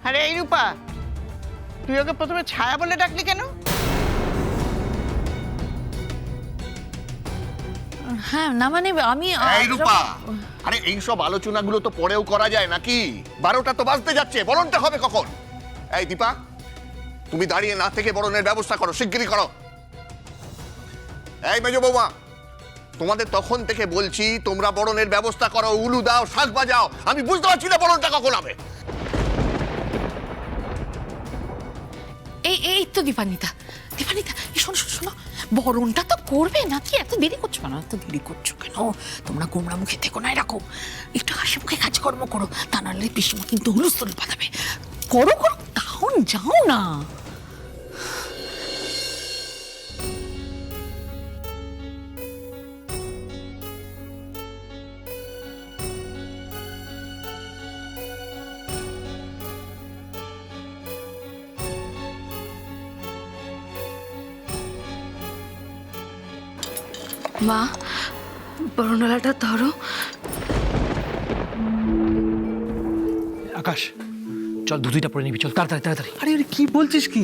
আরে এই রূপা, তুই ওকে প্রথমে ছায়া বলে ডাকলি কেন? হ্যাঁ না মানে আমি এই রূপা, আরে এইসব আলোচনাগুলো তো পরেও করা যায় নাকি? 12টা তো বাজতে যাচ্ছে, বরণটা হবে কখন? এই দীপা, তুমি দাঁড়িয়ে না থেকে বরণের ব্যবস্থা করো, শিগগিরই করো। এই মেজো বৌমা, তোমাদের তখন থেকে বলছি তোমরা বরণের ব্যবস্থা করো, উলু দাও, শাঁখ বাজাও। আমি বুঝতে পারছি না বরণটা কখন হবে। এই তো দীপান্বিতা, শোনো শোনো শোনো, বরণটা তো করবে নাকি? এত দেরি করছো কেন? তোমরা গোমরা মুখে থেকো না, এরকম একটু হাসি মুখে কাজকর্ম করো, তা নাহলে পিসিমা কিন্তু হুলস্থুল পাঠাবে। করো তখন যাও না। মা, বরণডালাটা ধরো। আকাশ, চল দুইটা পরে নিবি, চল তাড়াতাড়ি তাড়াতাড়ি। আরে আরে কি বলছিস কি?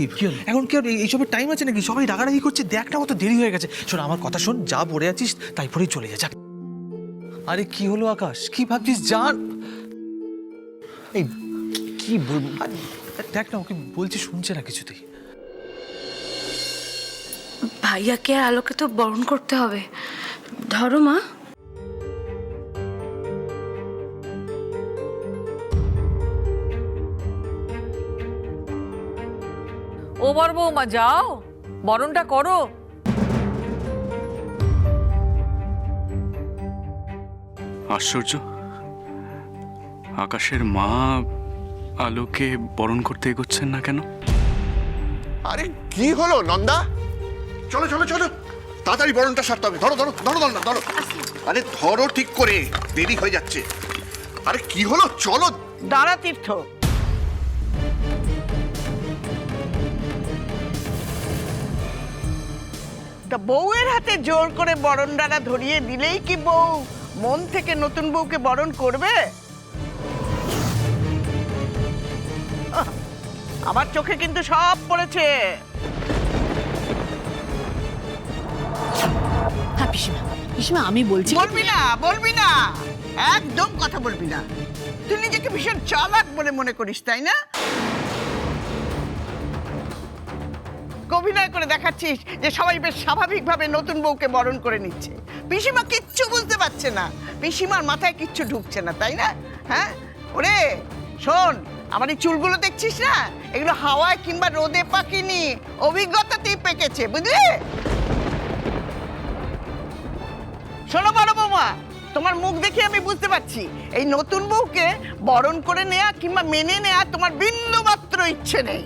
এখন কি আর এইসবের টাইম আছে নাকি? সবাই রাগারাগি করছে, দেখটা কত দেরি হয়ে গেছে। শোন আমার কথা শোন, যা পড়ে আছিস তাই পরেই চলে যা। আরে কি হলো আকাশ, কি ভাবছিস? জান এই কি বলবো, দেখ না ওকে বলছি, শুনছে না কিছুতেই। ভাইয়াকে আর আলোকে তো বরণ করতে হবে, ধরো মা। ও বড় বৌমা, যাও বরণটা করো। আশ্চর্য, আকাশের মা আলোকে বরণ করতে এগোচ্ছেন না কেন? আরে কি হলো নন্দা? চলো চলো চলো, তাড়াতাড়ি বরণটা সারতে হবে। ধরো ধরো ধরো ধরো ধরো, আরে ধরো ঠিক করে, দেরি হয়ে যাচ্ছে। আরে কি হলো, চলো। দাঁড়া তীর্থ, তা বউয়ের হাতে জোর করে বরণডালা ধরিয়ে দিলেই কি বউ মন থেকে নতুন বউকে বরণ করবে? আমার চোখে কিন্তু সব পড়েছে। হ্যাঁ পিসিমা আমি বলছি, বলবি না, একদম কথা বলবি না। তুই নিজেকে ভীষণ চালাক বলে মনে করিস, তাই না? অভিনয় করে দেখাচ্ছিস যে সবাই বেশ স্বাভাবিকভাবে নতুন বউকে বরণ করে নিচ্ছে। পিসিমা কিচ্ছু বুঝতে পারছে না, পিসিমার মাথায় কিচ্ছু ঢুকছে না, তাই না? হ্যাঁ ওরে শোন, আমার এই চুলগুলো দেখছিস না, এগুলো হাওয়ায় কিংবা রোদে পাকেনি, অভিজ্ঞতাতেই পেকেছে, বুঝলি? শোনো বড় বৌমা, তোমার মুখ দেখে আমি বুঝতে পারছি এই নতুন বউকে বরণ করে নেয়া কিংবা মেনে নেয়া তোমার বিন্দু মাত্র ইচ্ছে নেই।